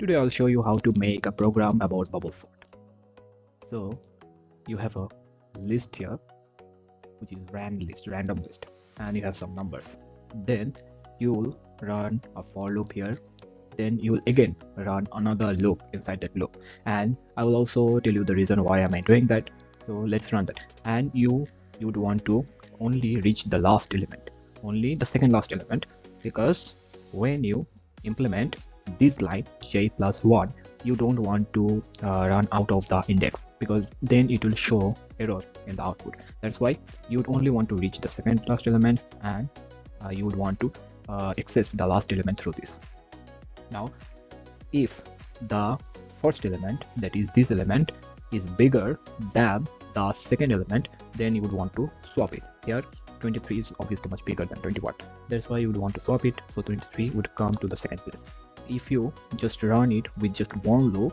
Today I'll show you how to make a program about bubble sort. So you have a list here, which is random list, and you have some numbers. Then you will run a for loop here. Then you will again run another loop inside that loop. And I will also tell you the reason why am I doing that. So let's run that. And you would want to only reach the last element, only the second last element, because when you implement this line j plus 1, you don't want to run out of the index, because then it will show error in the output. That's why you would only want to reach the second last element, and you would want to access the last element through this. Now if the first element, that is this element, is bigger than the second element, then you would want to swap it. Here 23 is obviously much bigger than 21. That's why you would want to swap it, so 23 would come to the second place. If you just run it with just one loop,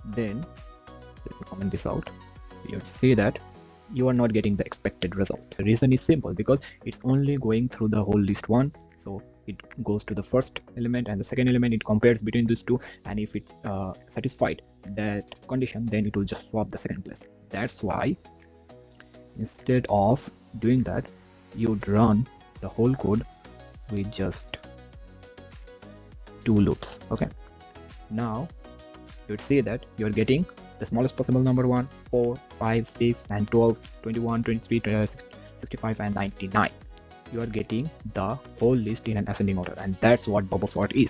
then let me comment this out, you see that you are not getting the expected result. The reason is simple, because it's only going through the whole list 1. So it goes to the first element and the second element, it compares between these two, and if it's satisfied that condition, then it will just swap the second place. That's why instead of doing that, you'd run the whole code with just 2 loops. Okay, now you'd see that you're getting the smallest possible number 1, 4, 5, 6, and 12, 21, 23, 65, and 99. You are getting the whole list in an ascending order, and that's what bubble sort is.